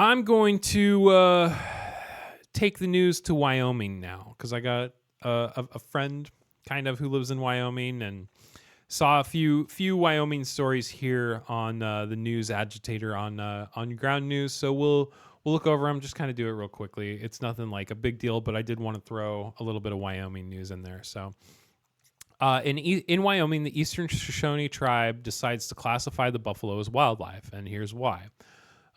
I'm going to take the news to Wyoming now because I got a friend kind of who lives in Wyoming and saw a few Wyoming stories here on the news agitator on Ground News. So we'll look over them, just kind of do it real quickly. It's nothing like a big deal, but I did want to throw a little bit of Wyoming news in there. So in Wyoming, the Eastern Shoshone tribe decides to classify the buffalo as wildlife, and here's why.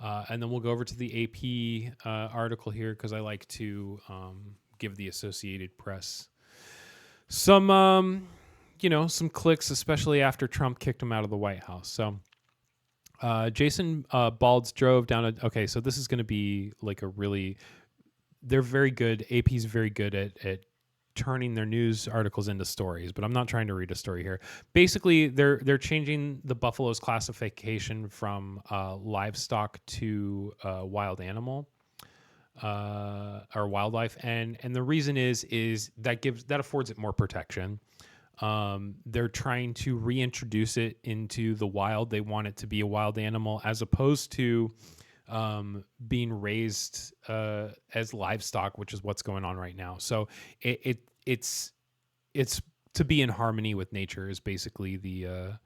And then we'll go over to the AP article here because I like to give the Associated Press some clicks, especially after Trump kicked him out of the White House. So Jason Balds drove down okay, so this is going to be like they're very good. AP's very good at turning their news articles into stories, but I'm not trying to read a story here. Basically, they're changing the buffalo's classification from livestock to wild animal or wildlife, and the reason is that affords it more protection. They're trying to reintroduce it into the wild. They want it to be a wild animal as opposed to being raised as livestock, which is what's going on right now. So it's to be in harmony with nature is basically the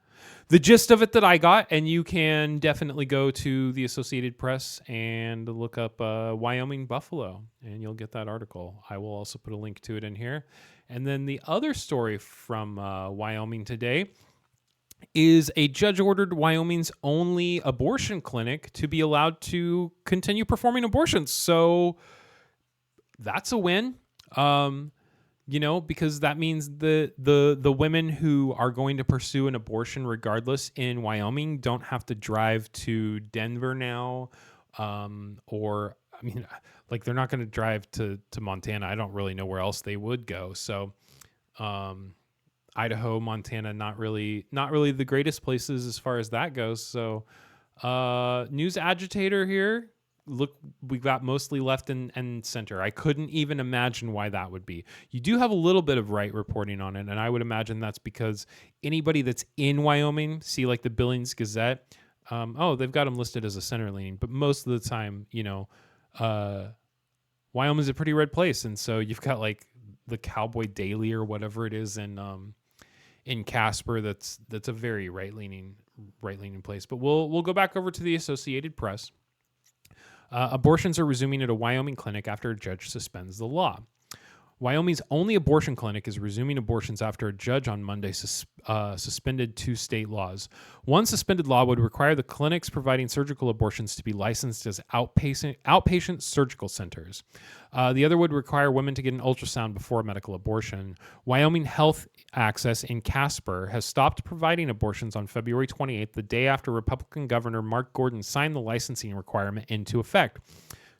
gist of it that I got. And you can definitely go to the Associated Press and look up Wyoming buffalo, and you'll get that article. I will also put a link to it in here. And then the other story from Wyoming today is a judge ordered Wyoming's only abortion clinic to be allowed to continue performing abortions. So that's a win, because that means the women who are going to pursue an abortion regardless in Wyoming don't have to drive to Denver now, they're not going to drive to Montana. I don't really know where else they would go. So Idaho, Montana, not really the greatest places as far as that goes. So news agitator here. Look, we got mostly left and center. I couldn't even imagine why that would be. You do have a little bit of right reporting on it, and I would imagine that's because anybody that's in Wyoming, see like the Billings Gazette, they've got them listed as a center leaning, but most of the time, Wyoming's a pretty red place, and so you've got like the Cowboy Daily or whatever it is in Casper that's a very right leaning place. But we'll go back over to the Associated Press. Abortions are resuming at a Wyoming clinic after a judge suspends the law. Wyoming's only abortion clinic is resuming abortions after a judge on Monday suspended 2 state laws. One suspended law would require the clinics providing surgical abortions to be licensed as outpatient surgical centers. The other would require women to get an ultrasound before a medical abortion. Wyoming Health Access in Casper has stopped providing abortions on February 28th, the day after Republican Governor Mark Gordon signed the licensing requirement into effect.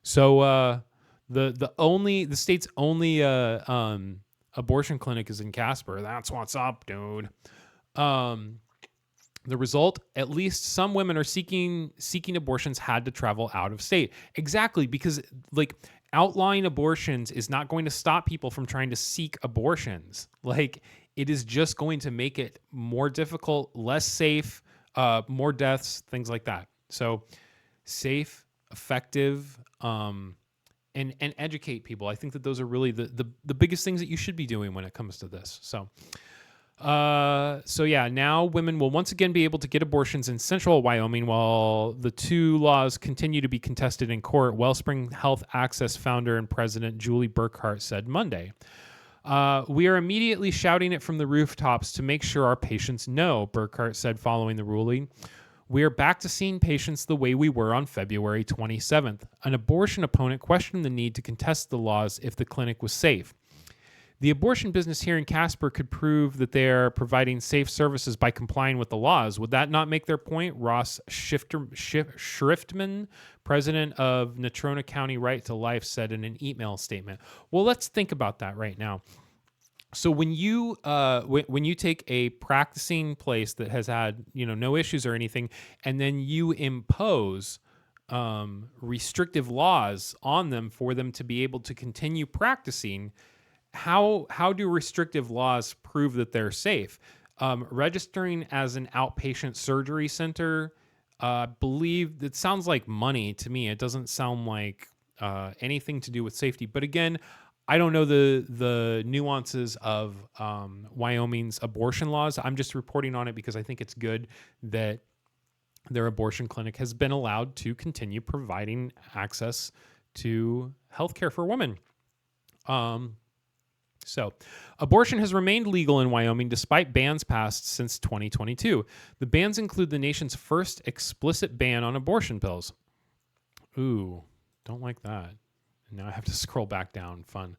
So, the state's only abortion clinic is in Casper. That's what's up, dude. The result, at least some women are seeking abortions had to travel out of state. Exactly, because like outlawing abortions is not going to stop people from trying to seek abortions. Like it is just going to make it more difficult, less safe, more deaths, things like that. So safe, effective, and educate people. I think that those are really the biggest things that you should be doing when it comes to this. So now women will once again be able to get abortions in central Wyoming while the 2 laws continue to be contested in court, Wellspring Health Access founder and president Julie Burkhart said Monday. We are immediately shouting it from the rooftops to make sure our patients know, Burkhart said following the ruling. We are back to seeing patients the way we were on February 27th. An abortion opponent questioned the need to contest the laws if the clinic was safe. The abortion business here in Casper could prove that they are providing safe services by complying with the laws. Would that not make their point? Ross Schriftman, president of Natrona County Right to Life, said in an email statement. Well, let's think about that right now. So when you take a practicing place that has had no issues or anything, and then you impose restrictive laws on them for them to be able to continue practicing, how do restrictive laws prove that they're safe? Registering as an outpatient surgery center I believe it sounds like money to me. It doesn't sound like anything to do with safety. But again, I don't know the nuances of Wyoming's abortion laws. I'm just reporting on it because I think it's good that their abortion clinic has been allowed to continue providing access to healthcare for women. So, abortion has remained legal in Wyoming despite bans passed since 2022. The bans include the nation's first explicit ban on abortion pills. Ooh, don't like that. Now I have to scroll back down. Fun.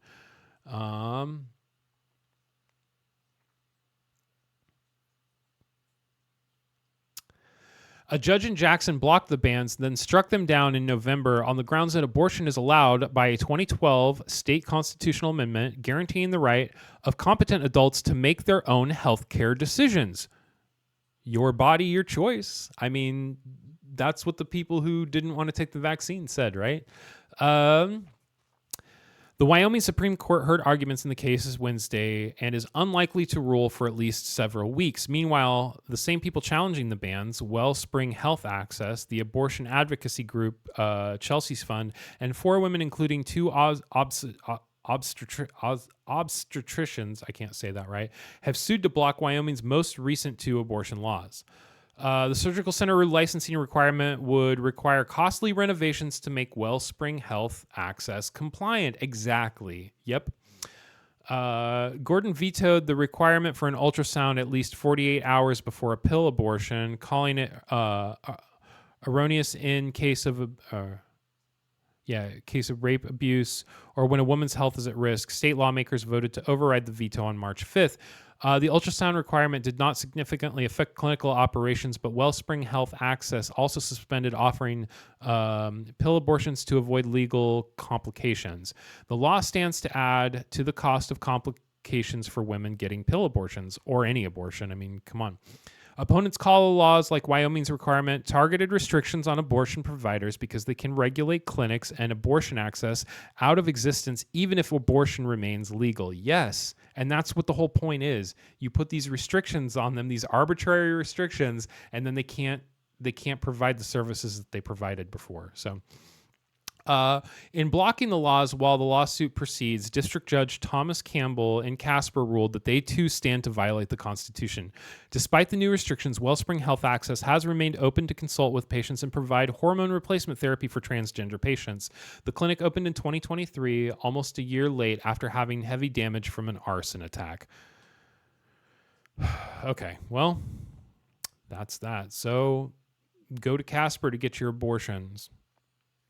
A judge in Jackson blocked the bans, then struck them down in November on the grounds that abortion is allowed by a 2012 state constitutional amendment guaranteeing the right of competent adults to make their own health care decisions. Your body, your choice. I mean, that's what the people who didn't want to take the vaccine said, right? The Wyoming Supreme Court heard arguments in the cases Wednesday and is unlikely to rule for at least several weeks. Meanwhile, the same people challenging the bans, Wellspring Health Access, the abortion advocacy group Chelsea's Fund, and 4 women, including 2 obstetricians, I can't say that right, have sued to block Wyoming's most recent 2 abortion laws. The surgical center licensing requirement would require costly renovations to make Wellspring Health Access compliant. Exactly. Yep. Gordon vetoed the requirement for an ultrasound at least 48 hours before a pill abortion, calling it erroneous in case of rape, abuse, or when a woman's health is at risk. State lawmakers voted to override the veto on March 5th. The ultrasound requirement did not significantly affect clinical operations, but Wellspring Health Access also suspended offering pill abortions to avoid legal complications. The law stands to add to the cost of complications for women getting pill abortions, or any abortion. I mean, come on. Opponents call the laws like Wyoming's requirement targeted restrictions on abortion providers because they can regulate clinics and abortion access out of existence even if abortion remains legal. Yes, and that's what the whole point is. You put these restrictions on them, these arbitrary restrictions, and then they can't provide the services that they provided before. So in blocking the laws while the lawsuit proceeds, District Judge Thomas Campbell in Casper ruled that they too stand to violate the Constitution. Despite the new restrictions, Wellspring Health Access has remained open to consult with patients and provide hormone replacement therapy for transgender patients. The clinic opened in 2023, almost a year late after having heavy damage from an arson attack. Okay, well, that's that. So go to Casper to get your abortions.